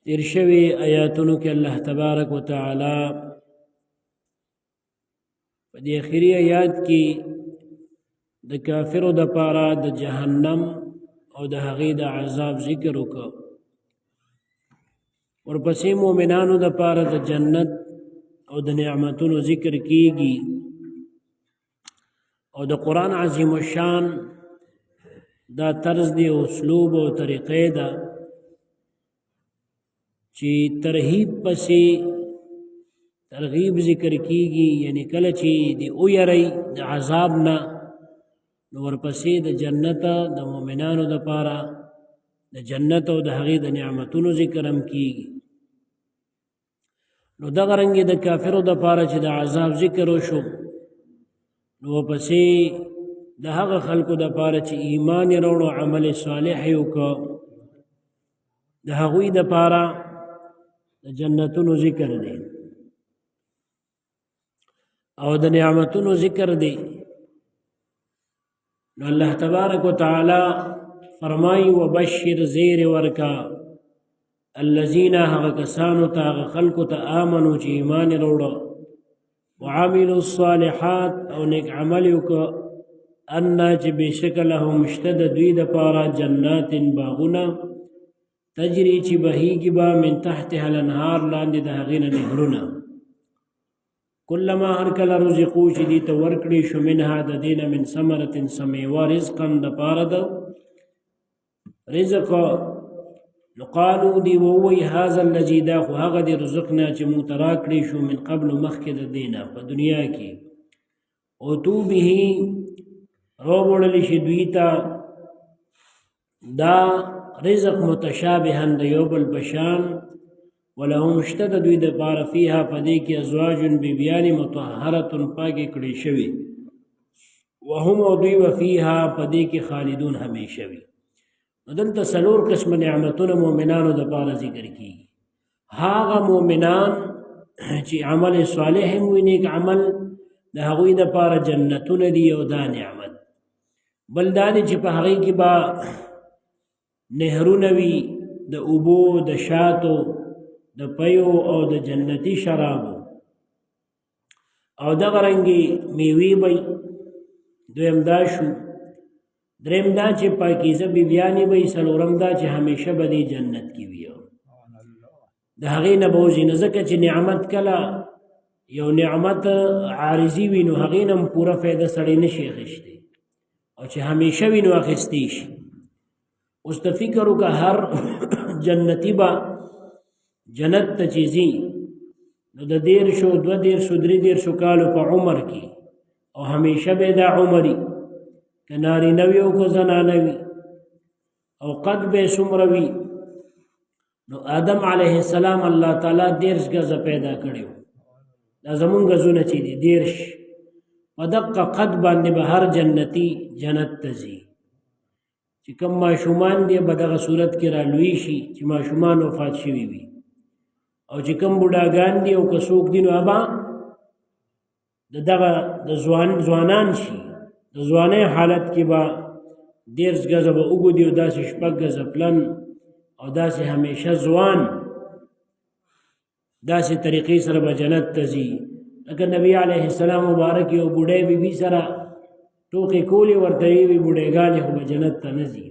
تیر شوی آیاتونو کې الله تبارک وتعالی په دې اخري آیات کې د کافرو د پاره د جهنم او د هغې د عذاب ذکر وکړ. ورپسې مؤمنانو د پاره د جنت او د نعمتونو ذکر کیږي او د قرآن عظیم الشان دا طرز دی اسلوب او طریقې ده چې ترهیب پسې ترغیب ذکر کیږي، یعنی کله چې دی او یری د عذاب نه نو ورپسې د جنت د مؤمنانو د پاره د جنت او د هغې د نعمتونو ذکر هم کیږي. نو دغه رنګې د کافرو د پاره چې د عذاب ذکر وشو نو ورپسې د هغه خلکو د پاره چې ایمان یې راوړو عمل صالح یې وکړو د هغوی د پاره د جنتونو ذکر دی او د نعمتونو ذکر دی. نو الله تبارک وتعالی فرمایي وبشر زیر ورکا الذین هغه کسانو ته هغه خلکو ته آمنو چې ایمان یې راوړو وعملوا الصالحات او نیک عمل وکړو ان چې بشک لهم شته د دوی د پاره جنات باغونه تجری چې بهیږي به من تحتها الانهار لاندې د هغې نه نهرونه کلما هر کله رزقو چې دې ته ورکړي شو منها د دې نه من ثمرة څه میوه رزقا د پاره د رزق نو قالو دی ووی هذا الذي دا خو هغه د رزقنا چې مونږ ته راکړی شو من قبل مخکې د دې نه په دنیا کې اوتو به راوړلی شي دوی ته دا رزق متشابها د یو بل بشان ولهم شته د دوی د پاره فیها په دې کې ازواج بیبیان مطهره پاکې کړې شوي وهم او دوی به فیها په دې کې خالدون همیشه وي. دلته څلور قسم نعمتونه مؤمنانو د پاره ذکر کیږي. هغه مؤمنان چې عمل صالح هم وي نیک عمل د هغوی د پاره جنتونه دي او دا نعمت بل دا دی چې په هغې کې به نهرونه وي د اوبو د شاتو د پیو او د جنتی شرابو او دغه رنګې میوې به دویم دا شو. دریم دا چې پاکیزه بیبیانې به یې څلورم دا چې همیشه به دې جنت کې وي د هغې نه به وځي. نه ځکه چې نعمت کله یو نعمت عارضي وي نو هغې نه هم پوره فایده سړی نشي اخیستی او چې همیشه وي نو اخیستی شي. اوس ته فکر وکړه هر جنتي به جنت ته چې ځي نو د 13 22 23 کالو په عمر کې او همیشه به دا عمري که نارینه وي او که زنانه وي او قد به څومره وي نو آدم علیه السلام الله تعالی 13 ګزه پیدا کړی دا زمونږ ګزونه چې دي 13 په دقه قد باندې به هر جنتي جنت ته ځي. چې کوم ماشومان دی به دغه صورت کې رالوی شي چې ماشومان وفات شوي وي او چې کوم بوډاګان دي او که څوک دي نو ابا دغه د ځوانان شي د ځوانۍ حالت کې به 13 ګزه به اوږدي او داسې 6 ګزه پلن او داسې همیشه ځوان داسې طریقې سره به جنت ته ځي. لکه نبی علیه السلام مبارک یو بوډۍ بیبي سره ټوکې کولې ورته وي بوډېګانې خو به جنت ته نه ځي.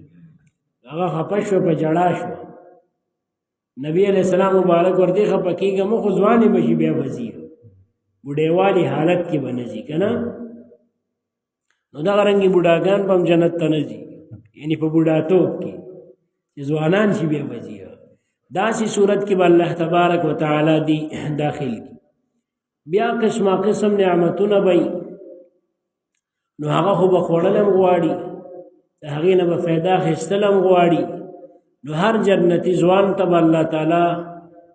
هغه خفه شوه په ژړا شوه. نبی علیه السلام مبارک ورته خفه کېږه مه خو ځوانې به شي بیا به ځي بوډېوالي حالت کې به نه ځي که نه. نو دغه رنګې بوډاګان به هم جنت ته نه ځي یعنې په بوډاتوب کې چې ځوانان شي بیا به ځي. داسې صورت کې به الله تبارک وتعالی دی داخل کی. بیا قسمه قسم نعمتونه به نو هغه خو به خوړل هم غواړي د هغې نه به فایده اخیستل هم غواړي. نو هر جنتي ځوان ته به الله تعالی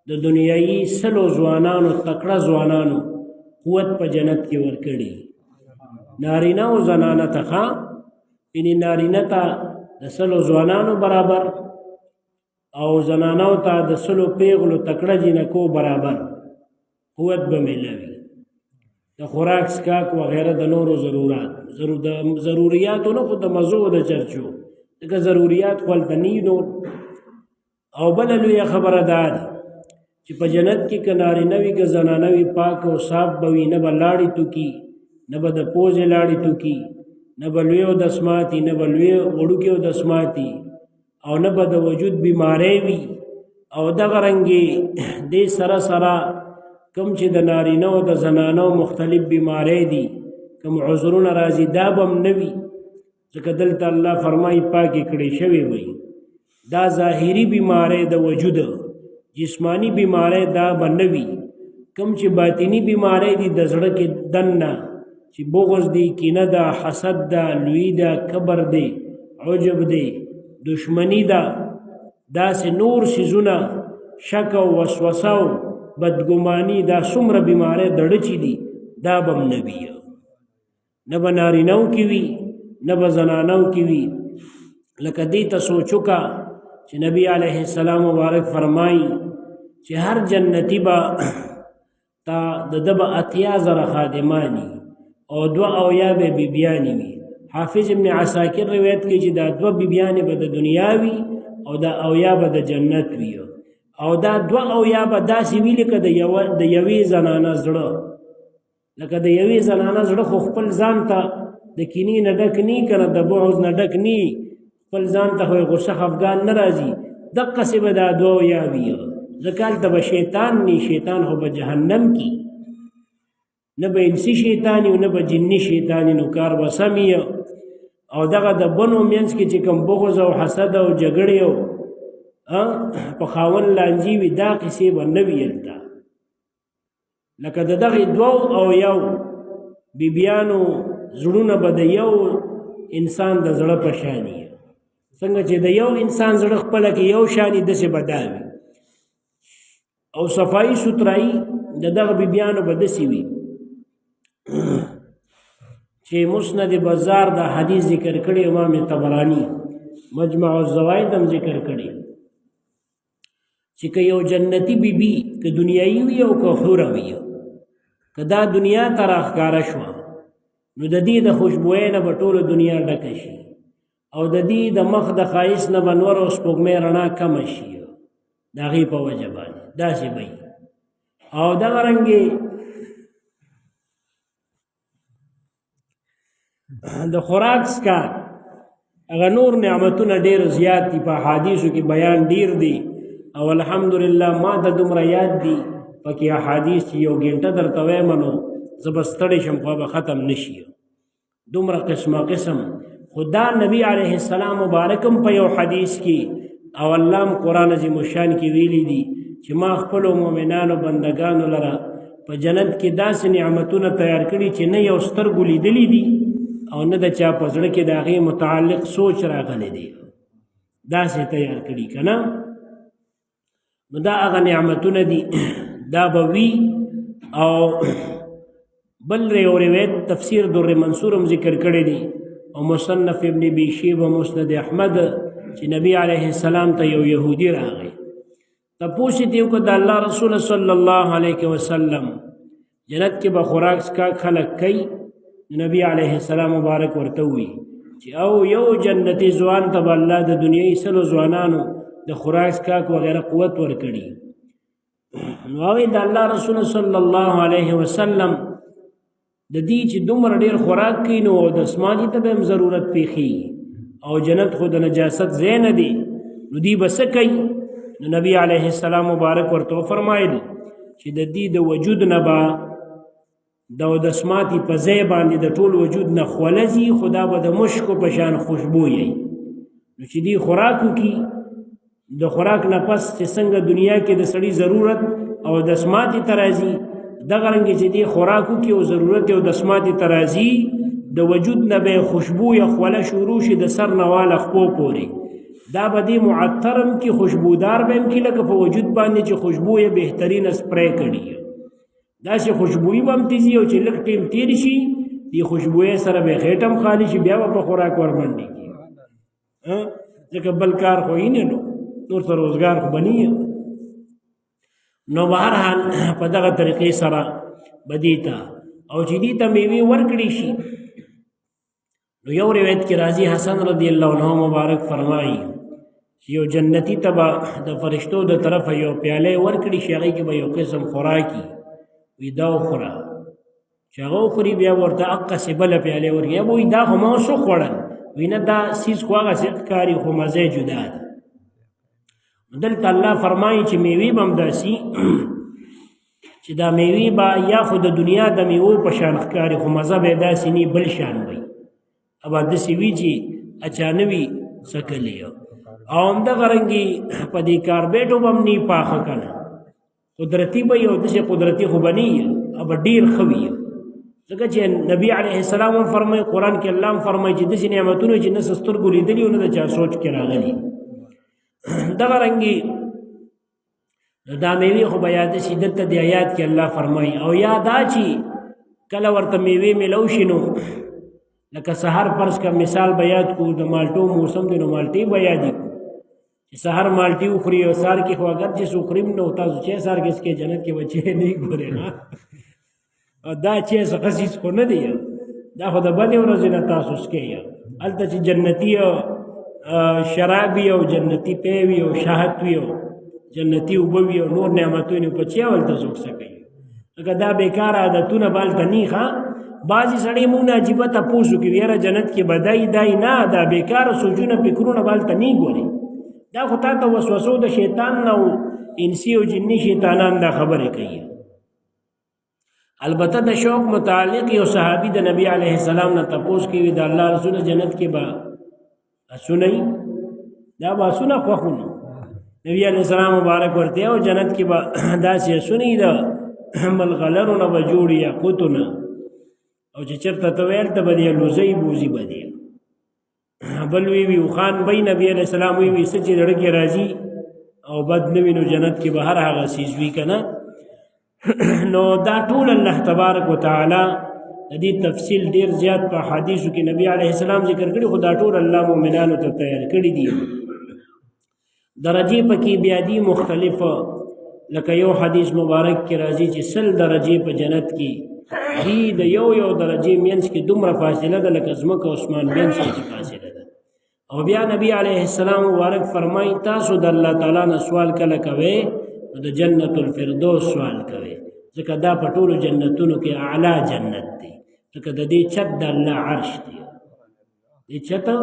د دنیایي 100 ځوانانو تکړه ځوانانو قوت په جنت کې ورکړي. نارینه او زنانه ته یعنې نارینه ته د 100 ځوانانو برابر او زنانو ته د 100 پیغلو تکړه جنکو برابر قوت به میلوي. د خوراک سکاک وغیره د نورو ضروریاتو نه خو د مزو د چرچو دغه ضروریات خو هلته نه وي نور او بل لوی خبره ده چې په جنت کې که نارینه وي که زنانه وي پاک او صاف به وي، نه به لاړې توکي، نه به د پوزې لاړې توکي، نه به لوی او دسماتي، نه به لوی وړوکې او دسماتي، او نه به د وجود بیماری وي. او دغه رنګې دې سره سره کوم چې د نارینه او د زنانو مختلف بیماری دي، کوم عذرونه راځي، دا به هم نه وي، ځکه دلته الله فرمایي پاکې کړې شوې وي. دا ظاهري بیماری د وجود، جسمانی بیماری دا به نه وي. کوم چې باطنی بیماری دي د زړه کې دننه، چې بغض دی، کینه ده، حسد ده، لوی ده، کبر دی، عجب دی، دشمنی ده، داسې نور سیزونه، شک او وسوسه او بدګماني، دا څومره بیماری دړه چې دي دا به هم نه وي. نه به نارینهو کې وي، نه به زنانو کې وي. لکه دې ته سوچ وکړه چې نبی علیه السلام مبارک فرمایي چې هر جنتی به تا د ده به 80,000 خادمانی او 2 اویا به بیبیانې وي. حافظ ابن عساکر روایت کوي چې دا 2 بیبیانې به د دنیا وي او دا اویا به د جنت وي. او دا 2 اویا به داسې وي لکه د یوې زنانه زړه، لکه د یوې زنانه زړه خو خپل ځان ته د کینې نه ډک نی، که نه د بغض نه ډک نی، خپل ځان ته خو غصه خفګان نه راځي. دقسې به دا 2 اویا وي. ځکه هلته به شیطان نی، شیطان خو به جهنم کی، نه به انسي شیطان او نه به جني شیطان، نو کار به سم وي. او دغه د بنو منځ کې چې کوم بغض او حسد او جګړې او په خاون لانجې وي، دا قصې به نه وي هلته. لکه د دغې 2 اویاو بیبیانو زړونه به د یو انسان د زړه په شان وي. څنګه چې د یو انسان زړه خپله کې یو شان وي، داسې به دا وي. او صفایي سوترایي د دغه بیبیانو به داسې وي چې مسند بازار دا حدیث ذکر کړی، امام طبرانی مجمع الزوائد هم ذکر کړی چې که یو جنتی بیبي که دنیایي وي او که حوره وي، که دا دنیا ته راښکاره شوه نو د دې د خوشبویۍ نه به ټوله دنیا ډکه شي، او د دې د مخ د ښایست نه به نور او سپوږمۍ رڼا کمه شي د هغې په وجه باندې. داسې به وي. او دغه رنګې د خوراک څښاک هغه نور نعمتونه ډېر زیات دي، په احادیثو کې بیان ډېر دي. او الحمدلله ما ته دومره یاد دي پکې احادیث چې 1 ګنټه درته وایم نو زه به ستړی شم، خو به ختم نه شي. دومره قسمه قسم. خو دا نبی علیه السلام مبارکم په یو حدیث کې او الله هم قرآن عظیم الشان کې ویلي دي چې ما خپلو مؤمنانو بندګانو لره په جنت کې داسې نعمتونه تیار کړي چې نه یو سترګو لیدلي دي او نه د چا په زړه کې د هغې متعلق سوچ راغلی دی. داسې تیار کړي که نه، نو دا هغه نعمتونه دي، دا به وي. او بل یو روایت تفسیر در منصور هم ذکر کړی دی، او مصنف ابن ابي شيبه مسند احمد چې نبی علیه السلام ته یو یهودي راغی، تپوس یې وکړ د الله رسول صلی الله علیه وسلم جنت کې به خوراک څښاک خلک کوي؟ نبی علیه السلام مبارک ورته ووایي چې او یو جنتي ځوان ته به الله د دنیایي 100 ځوانانو د خوراک څښاک وغیره قوت ورکړي. نو هغې د الله رسول صلی الله علیه وسلم د دې چې دومره ډېر خوراک کوي نو د اسماني ته به هم ضرورت پیښي، او جنت خو د نجاست ځای نه دی، نو دوی به څه کوي؟ نو نبی علیه السلام مبارک ورته وفرمایل چې د دې د وجود نه به د دسماتي په ځای باندې د ټول وجود نه خوله ځي، خو دا به د مشکو په شان خوشبو یي. نو چې دوی خوراک وکړي، د خوراک نه پس چې څنګه دنیا کې د سړي ضرورت او دسماتي ته راځي، دغه رنګې چې دوی خوراک وکړي او ضرورت او دسماتي ته راځي، د وجود نه به خوشبو یا خوله شروع شي د سر نه واله خپو پورې. دا به دې معطرم کې خوشبودار به هم کې لکه په وجود باندې چې خوشبو یې بهترینه سپری کړي، داسې خوشبویي به هم تیزي، او چې لږ ټیم تیر شي دې خوشبویۍ سره به خېټه هم خالي شي، بیا به په خوراک ورمنډې کړي، ځکه بل کار خو یې نه، نور ته روزګار خو به نه. نو بهرحال په دغه طریقې سره به دې ته او چې دې ته میوې ورکړي شي. نو یو روایت کې راځي حسن رضی الله عنه مبارک فرمایي یو جنتی تبا د فرشتو د طرف یو پیاله ورکړي شي هغه کې به یو قسم خوراکي وی دا خوره چې هغه خوري بیا ورته اقا سبله پیاله ورکړي یا وی دا هم اوسو خوړل وینه دا سیس خو هغه کاری خو مزه جدا ده دلته الله فرمایي چې میوي بم داسي چې دا میوي با یا خو د دنیا د میوو په شان ښکاري خو مزه به داسې نه بل شان وي ابا داسې وي چې اچانوي سکلی او همدغه رنګې په دې کاربیټو به هم نه پاخه که نه قدرتي به یو داسې قدرتي خو به نه اب ډېر ښه وي ځکه چې نبي علیه السلام هم فرمایي قرآن کې الله هم فرمایي چې داسې نعمتونه چې نه سترګو لیدلي او نه د چا سوچ کې راغلي دغه رنګې دا میوې خو به یاد شي دلته د آیات کې الله فرمایي او یا دا چې کله ورته میوې میلو شي نو لکه سحر فرض کا مثال به یاد کو د مالټو موسم دی نو مالټې به یادې کو چې سحر مالټې وخوري او سار کې خو اگر چې سوخریم نو تاسو چې سار کې اسکې جنت کې بچې نه ګورې نه او دا چې خصیص خو نه دی دا خو د بدې ورځې نه تاسو اسکې هلته چې جنتي شرابي او جنتي پیوي او شهد وي او جنتی وبوي او نور نعمتونه په چا ولته څوک سکي اګه دا بیکار عادتونه بالته نه ښه بعضی سړی مونږ عجیبه تاسو کې ویره جنت کې بدای دای نه دا بیکار سوچونه فکرونه بالته نه ګوري دا خو تا ته وسوسو د شیطان نه او انسی او جنی شیطانان دا خبره کوي البته د شوق متعلق یو صحابي د نبی علیه السلام نه تاسو کې وی د الله رسول جنت کې با سنئی دا با سنا خوخونه نبی علیہ السلام مبارک ورته او جنت کې با داسې سنی دا ملغلرونه به جوړي یا قوتونه او چې چرته ته ویل ته به دی لوزي بوزي به دی بل وی خان بی نبی علیہ السلام وی سچ لړکی راځي او بد نوی نو جنت کې به هر هغه سیز وی کنه نو دا ټول الله تبارک وتعالى د دې تفصیل ډیر زیات په حدیثو کې نبی علیہ السلام ذکر کړي خدا ټول الله مؤمنانو ته تیار کړی دي درجه پکې بیا دي مختلف لکه یو حدیث مبارک کې راځي چې سل درجه په جنت کې دي د یو درجه مینس کې دومره فاصله ده لکه زمکه او اسمان مینس کې فاصله ده او بیا نبی علیه السلام مبارک فرمایي تاسو د الله تعالی نه سوال کله کوئ د جنت الفردوس سوال کوئ ځکه دا په ټولو جنتونو کې اعلی جنت دی ځکه د دې چت د الله عرش دی چتا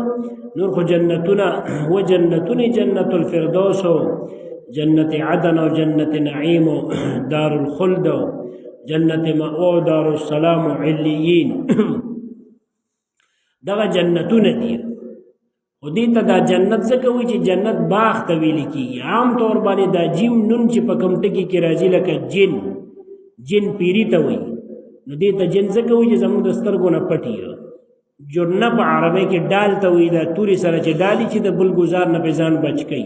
نور خو جنتنا و جنتونی جنت الفردوس و جنت عدن و جنت نعیم و دار الخلد و جنت مأو دار السلام و علیین دغه جنتون دی خو دیتا دا جنت زکوی چې جنت باغ تویلی کی عام طور باندې دا جیم نون چې په کم ټکی کې راځي لکه جن پیری ته وي نو دیتا جن زکوی چې زموږ د سترګو نه پټي جرنه په عربی کې ډال ته وي دا توري سره چې ډالي چې د بل گزار نه په ځان بچ کوي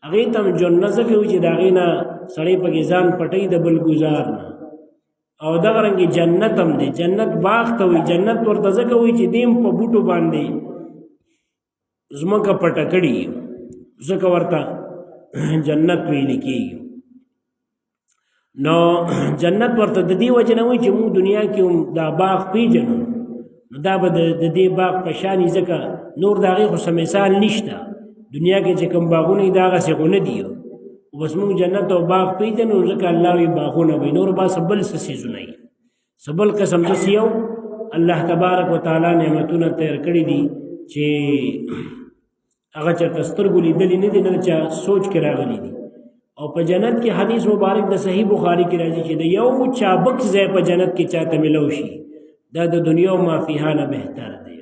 هغې ته جرنه ځکه وي چې د هغې نه سړی پکې ځان پټوي د بل گزار نه او دغه رنګې جنت هم دی جنت باغ ته وي جنت ورته ځکه وي چې دیم په بوټو باندې ځمکه پټه کړي ځکه ورته جنت ویل کېږي نو جنت ورته د دې وجه نه وي چې موږ دنیا کې هم دا باغ پیژنو دا به د دې باغ په شانې ځکه نور د هغې خو څه مثال نشته دنیا کې چې کوم باغونه دي هغسې خو نه دي بس موږ جنت او باغ پیژنو ځکه الله وي باغونه وي نور به څه بل څه څیزونه وي څه بل قسم داسې یو الله تبارک وتعالی نعمتونه تیر کړي دي چې هغه چېرته سترګو لیدلي نه دي نه چا سوچ کې راغلي دي او په جنت کې حدیث مبارک د صحیح بخاري کې راځي چې د یو چابک ځای په جنت کې چاته ملو شي دا د دنیا او ما فيها نه بهتر دی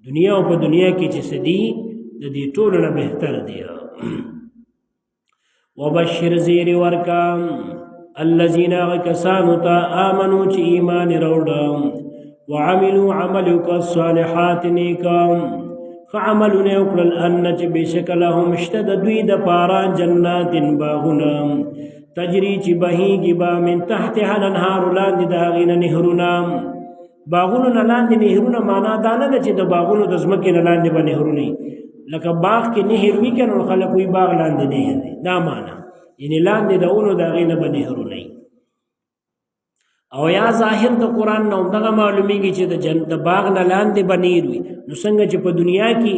دنیا او په دنیا کې چې سدي د دې ټولو نه بهتر دی وبشر زیر ورکا الذين كسانوا آمنوا چې ایمان وروړل وعملوا عملك الصالحات نیکا فعملوا وکړل ان چې بشکلهم اشتد دوی د پارا جنات باغنا تجری چې بهيږي با من تحتها الانهار لاندې د هغې نهرونه باغونو نه لاندې نهرونه معنا دا نه ده چې د باغونو د ځمکې نه لاندې به نهرونه لکه باغ کې نهر وي که نو خلک وي باغ لاندې نهر دی دا معنا یعنې لاندې د اونو د هغې نه به نهرونه او یا ظاهر د قرآن نه همدغه معلومیږي چې د باغ نه لاندې به نهر وي نو څنګه چې په دنیا کې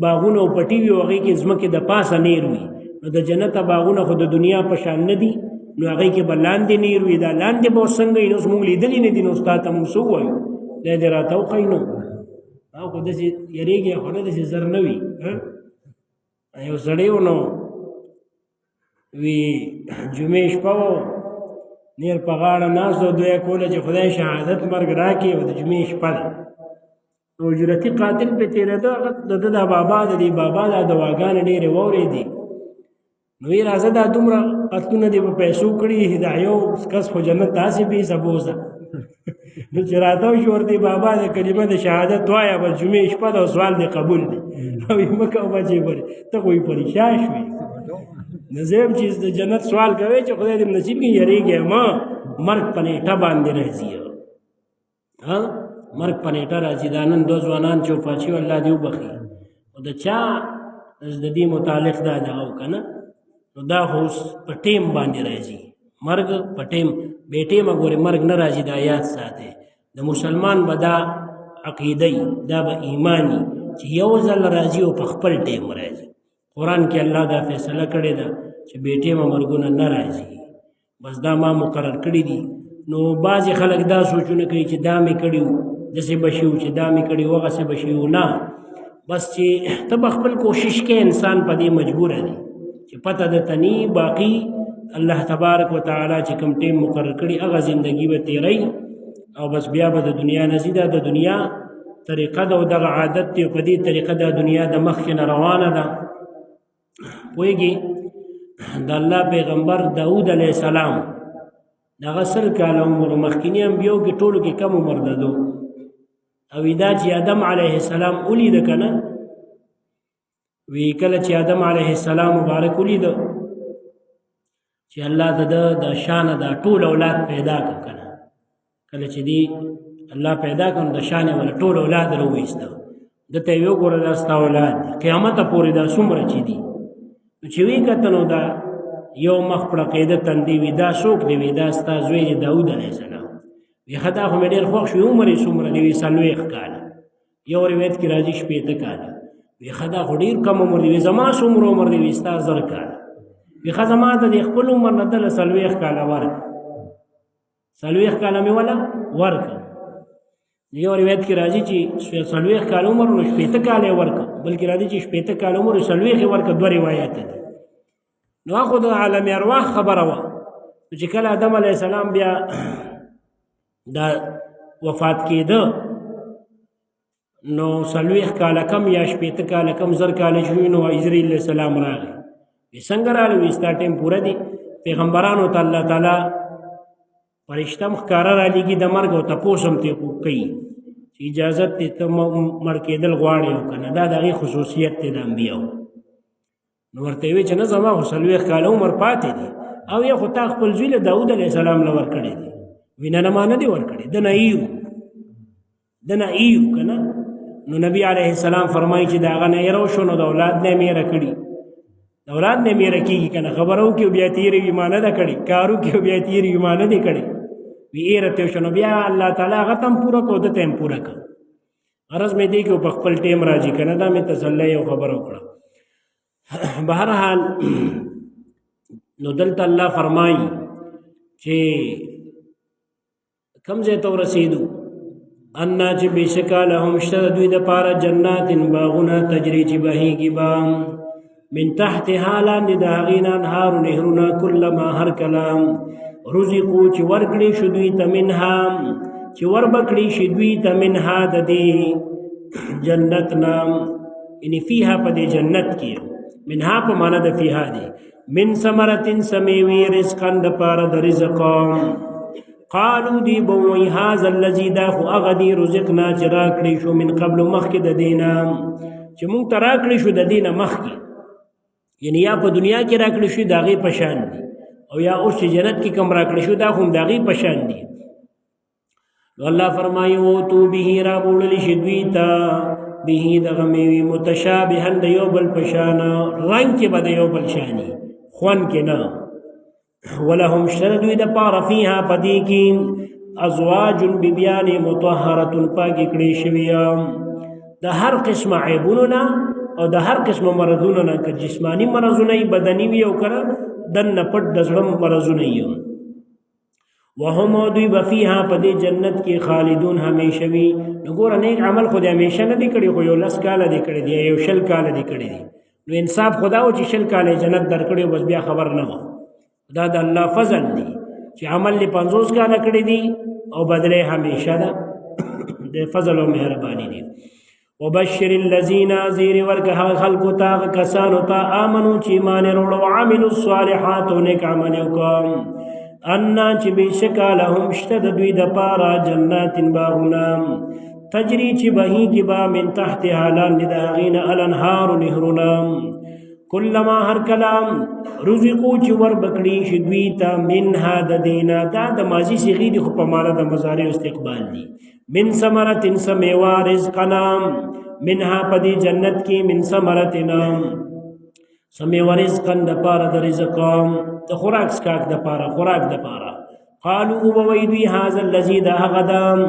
باغونه او پټي وي او هغې کې ځمکې د پاسه نیر وي نو د جنت باغونه خو د دنیا په شان نه دي نو هغې کې به لاندې نیر وي دا لاندې به څنګه وي نو اوس مونږ لیدلي نه دي نو ستا ته مونږ څه ووایو دی دې راته وښایي نو او خو داسې یارېږي خو نه داسې زر نه وي یو سړی و نو وی جمعې شپه و نیر په غاړه ناست و دوی کوله چې خدای شهادت مرګ راکړي او د جمعې شپه ده نو اجرتي قاتل پې تېرېده هغه د ده دا بابا د دې بابا دا دواګانې ډېرې واورېدې نو وی راځه دا دومره قتلونه دې په پیسو کړي دا یو کس خو جنت داسې بېسه بوزه نو چې راته وشي ورته بابا د کلمه د شهادت وایه بس جمعې شپه ده او سوال دې قبول دی او یې مه کوه بچې برې ته خو یې پریشان شوې نو زه چې د جنت سوال کوې چې خدای دې نصیب کړي یارېږې مه مرګ په نیټه باندې راځي مرګ په نیټه راځي دا نن دوه ځوانان چې وفات شوي الله دې وبخي او د چا د دې متعلق دا دغه و که نه نو دا خو اوس په ټیم باندې راځي مرګ په ټیم بې ټیمه ګورې مرګ نه راځي دا یاد ساتئ د مسلمان به دا عقیده دا به ایمانی چې یو ځل راځي او په خپل ټیم راځي قرآن کې الله دا فیصله کړې ده چې بې ټیمه مرګونه نه راځي بس دا ما مقرر کړي دي نو بعضې خلک دا سوچونه کوي چې دا مې کړي وو داسې به شي چې دا مې کړي وو هغسې به شي وو نه بس چې ته به خپل کوشش کې انسان په دې مجبوره دی چې پته درته نی باقي الله تبارک وتعالی چې کوم ټیم مقرر کړي هغه زندګي به تیری او بس بیا به د دنیا نه ځي دا د دنیا طریقه ده او دغه عادت دی په دې طریقه د دنیا د مخکې نه روانه ده پوهېږي د الله پیغمبر داود علیه السلام دغه 100 کاله عمر مخکیني انبیو کې ټولو کې کم عمر ده او دا چې آدم علیه السلام ولیده که نه وی کله چې آدم علیه السلام مبارک ولیده چې الله د شانه دا ټول اولاد پیدا کړ که نه کله چې دی الله پیدا کړ د شانې ولا ټول اولاد راوویسته دته یې وګوره دا ستا اولاد دی قیامته پورې دا څومره چې دي نو چې وی کته نو دا یو مخ پړقېده تندي وي دا څوک دی وي دا ستا زوی دی داود علیه السلام وی ښه دا خو مې ډېر خوښ شو عمر یې څومره دی وي 40 کاله یو روایت کې راځي 60 کاله وی ښه دا خو ډېر کم عمر دی وي زما څومره عمر دی وي ستا 1000 کاله وی ښه زما ته د خپل عمر نه دله 40 کاله ورکړه 40 کاله مې وله ورکړه یو روایت کې راځي چې 40 کاله عمر نو 60 کاله ورکړه بلکې راځي چې 60 کاله عمر 40 ورکړه دوه روایت دي نو هغه د عالم ارواح خبره وه چې کله آدم علیه السلام بیا دا وفات کېده نو 40 کاله کم یا 60 کاله کم 1000 کاله شوي نو اسرائیل علیه السلام راغی وی څنګه راغلی وی ستا ټیم پوره دی پیغمبرانو ته الله تعالی فرشته ښکاره رالیږي د مرګ او تپوس هم ترې کوي چې اجازت دی ته مړ کېدل غواړې او که نه دا د هغې خصوصیت دی د انبیاو نو ورته یې وی چې نه زما خو 40 کاله عمر پاتې دی او یا خو تا خپل زوی له داود علیه السلام له ورکړی دی وی نه ما نه دی ورکړی ده نه ایو که نه نو نبی علیه السلام فرمایي چې د هغه نه یې شو نو د اولاد نه یې میره کړي د اولاد نه میره کېږي که نه خبره وکړي بیا تېرې وي ما نه ده کړې کار وکړي بیا تېرې وي ما نه دی کړی وی ایره تېر شو نو بیا الله تعالی هغه ته هم پوره کړو ده ته هم پوره کړه غرض مې دی کې په خپل ټیم راځي که نه دا مې تسلی یو خبره وکړه بهرحال نو دلته الله فرمایي چې کوم ځای ته ورسېدو انا چې بېشکه لهم شته د دوی دپاره جنات باغونه تجري چې بهیږي به من تحتها لاندې د هغې نه انهار نهرونه کلما هر کله رزقو چې ورکړي شو دوی ته منها چې وربکړي شي دوی ته منها د دې جنت نه یعنې فیها په دې جنت کې منها په معنا د فیها دی من ثمرة سمیوي رزقا دپاره د رزق قالو دی بوئی هذا الذي دا خو هغه دی رزقنا چې راکړی شو من قبل مخکې د دې نه چې مونږ ته راکړی شو د دې نه مخکې یعنی یا په دنیا کې راکړی شو د هغې په شان دي او یا اوس چې جنت کې کوم راکړی شو دا خو هم د هغې په شان دي نو الله فرمایي اوتو به راوړلی شي دوی ته به دغه میوې متشابها د یو بل په شانه رنګ کې به د یو بل شاني خوند کې نه ولهم شر دوی دپاره فیها په دې کې ازواج بیبیانې مطهرة پاکې کړې شوي د هر قسمه عیبونو نه او د هر قسم مرضونو نه که جسمانی مرضونه بدني وي او کنه دنه پټ د زړه مرضونه وي وهم دوی بفیها په دې جنت کې خالدون همیشه وي نګور نیک عمل خو دې همیشه نه دی کړی خو یو لس کاله دی کړی دی یو شل کاله دی کړی دی نو انصاف خدا او چې شل کاله جنت درکړي بس بیا خبر نه و دا د الله فضل دی چې عمل له 50 کاله کړی دی او بدله همیشه ده د فضل او مهرباني دی وبشر الذين زير ورکه خلق تا کسانو تا امنو چې ایمان وروړو عاملوا الصالحات نیک عمل وکم ان چې بشکا لهم شتد دوی د پارا جنات باغنا تجری چې بهي کې با من تحتها لاندې د غین الانهار نهرنا کلما هر کلام رزقو چې ور بکړي شدوی تا منها د دینا دا د ماضی صيغه دي خو په معنا د مضارع استقبال دي من ثمرة سمیوا رزقنا منها پدی جنت کی من ثمرتنا سمیوا رزقن د پاره د رزقام د خوراک سکاک د پاره خوراک د پاره قالوا وویدی هذا الذي ده غدام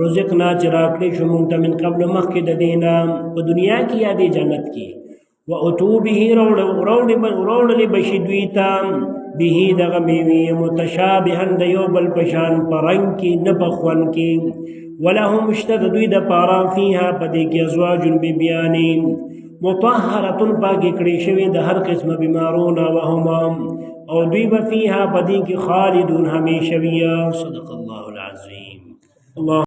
رزقنا چراکلی شمونت من قبل مخک د دینا په دنیا کې یا د جنت کې واتو به روړ لبشدویتا به دغه میوی متشابها د یو بل پشان پرنګ کې نه بخون کې ولهم اشتد دوی د پارا فيها پدې کې ازواج ببيان مطهره پاکي کړي شوی د هر قسم بیمارونه وهم او دوی به فيها پدې کې خالدون همیشه وي صدق الله العظیم الله